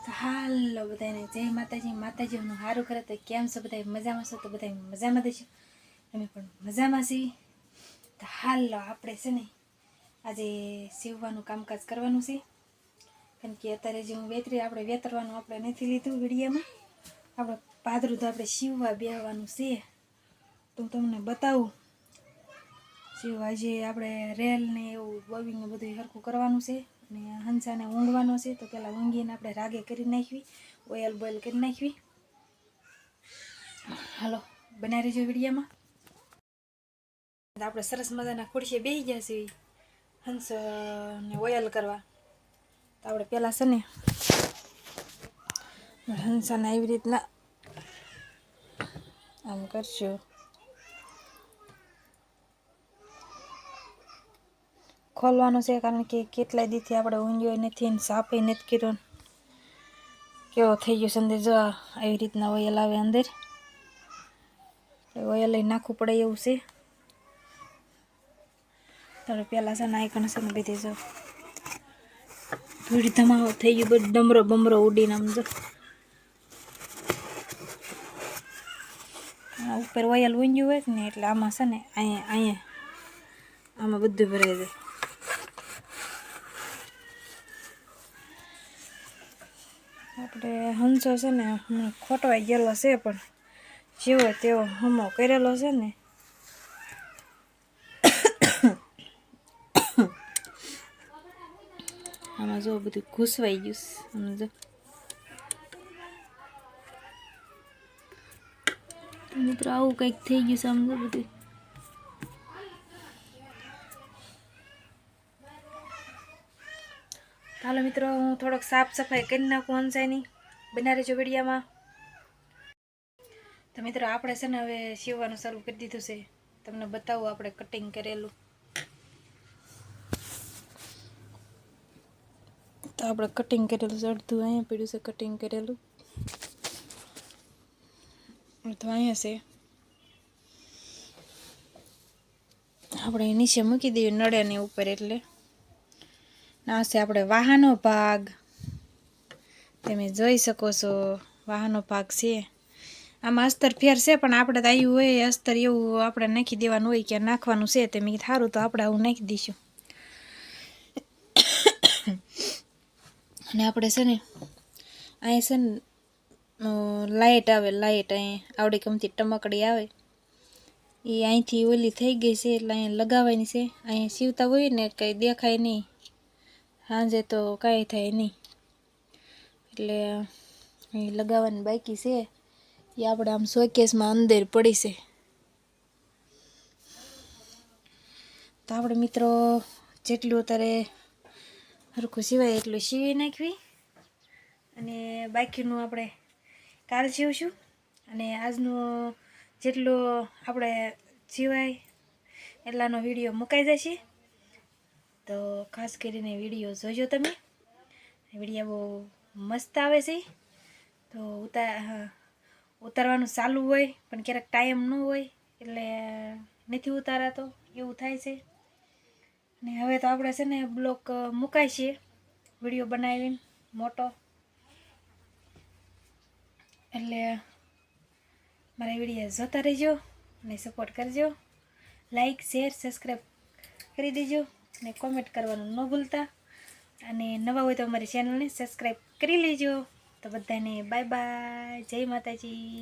હાલો બધાને જય માતાજી. માતાજીનું સારું કરે તો કેમ છો બધા? મજામાં છો તો બધા મજામાં દેશો, અમે પણ મજામાં છીએ. તો હાલો આપણે છે ને આજે સીવવાનું કામકાજ કરવાનું છે, કેમ કે અત્યારે જે હું આપણે વેતરવાનું આપણે નથી લીધું વિડીયોમાં. આપણે પાદરું તો આપણે સીવવા બેહવાનું છે, તો હું તમને બતાવું. સીવવા આજે આપણે રેલ ને એવું બોવિંગ ને બધું સરખું કરવાનું છે, અને હંસાને ઊંઘવાનો છે. તો પહેલાં ઊંઘીને આપણે રાગે કરી નાખવી, ઓઇલ બોઇલ કરી નાખવી. હાલો બનાવી રહેજો વિડીયોમાં. આપણે સરસ મજાના ખુરશીએ બેસી ગયા છે હંસને ઓઇલ કરવા. તો આપણે પહેલાં છે ને હંસાને આવી રીતના આમ કરશું. ખોલવાનું છે, કારણ કે કેટલાય દીથી આપણે ઊંઘ્યો નથી ને સાપે નથી કર્યો. કેવો થઈ ગયો છે અંદર, જો આવી રીતના ઓઇલ આવે અંદર, ઓઇલ નાખવું પડે એવું છે. તો પહેલાં છે ને આઈકણ છે ને બધી જો થોડી ધમાવો થઈ ગયો, બધો ડમરો બમરો ઉડીને આમ જો ઉપર ઓઇલ ઊંઘ્યું હોય ને એટલે આમાં છે ને અહીંયા આમાં બધું ભરાઈ જાય. આપણે હંસો છે ને હમણાં ખોટવાઈ ગયેલો છે, પણ જેવો તેવો હમો કરેલો છે ને. આમાં જો બધું ઘૂસવાઈ ગયું સમજો. મિત્રો આવું કંઈક થઈ ગયું સમજો બધું. હાલો મિત્રો, હું થોડોક સાફ સફાઈ કરી નાખું હંસાની. બના રહેજો વિડીયોમાં. તો મિત્રો આપણે છે ને હવે સીવવાનું શરૂ કરી દીધું છે. તમને બતાવું આપણે કટિંગ કરેલું. તો આપણે કટિંગ કરેલું છે, અડધું અહીંયા પડ્યું છે કટિંગ કરેલું, અડધું અહીંયા છે. આપણે નીચે મૂકી દઈએ નળિયાની ઉપર. એટલે ના છે આપણે વાહનો ભાગ, તમે જોઈ શકો છો વાહનો ભાગ છે. આમાં અસ્તર ફેર છે, પણ આપણે તો આવ્યું હોય અસ્તર એવું આપણે નાખી દેવાનું હોય કે નાખવાનું છે. તે મેં સારું તો આપણે આવું નાખી દઈશું. અને આપણે છે ને અહીં છે ને લાઇટ આવે, લાઇટ અહીં આવડી ગમતી ટમકડી આવે, એ અહીંથી ઓલી થઈ ગઈ છે એટલે અહીંયા લગાવવાની છે. અહીંયા સીવતા હોય ને કંઈ દેખાય નહીં, સાંજે તો કાંઈ થાય નહીં, એટલે અહીં લગાવવાની બાકી છે. એ આપણે આમ શોકેસમાં અંદર પડી છે. તો આપણે મિત્રો જેટલું અત્યારે સરખું સિવાય એટલું સીવી નાખવી, અને બાકીનું આપણે કાલ સીવશું. અને આજનું જેટલું આપણે સિવાય એટલાનો વિડીયો મુકાઈ જશે. તો ખાસ કરીને વિડીયો જોજો તમે. વિડીયો બહુ મસ્ત આવે છે. તો ઉતારવાનું ચાલુ હોય પણ ક્યારેક ટાઈમ ન હોય એટલે નથી ઉતારાતો, એવું થાય છે. અને હવે તો આપણે છે ને બ્લોક મુકાય છે વિડીયો બનાવીને મોટો. એટલે મારા વિડીયો જોતા રહેજો અને સપોર્ટ કરજો. લાઈક શેર સબસ્ક્રાઈબ કરી દેજો, અને કોમેન્ટ કરવાનું ન ભૂલતા. અને નવા હોય તો અમારી ચેનલને સબસ્ક્રાઈબ કરી લેજો. તો બધાને બાય બાય, જય માતાજી.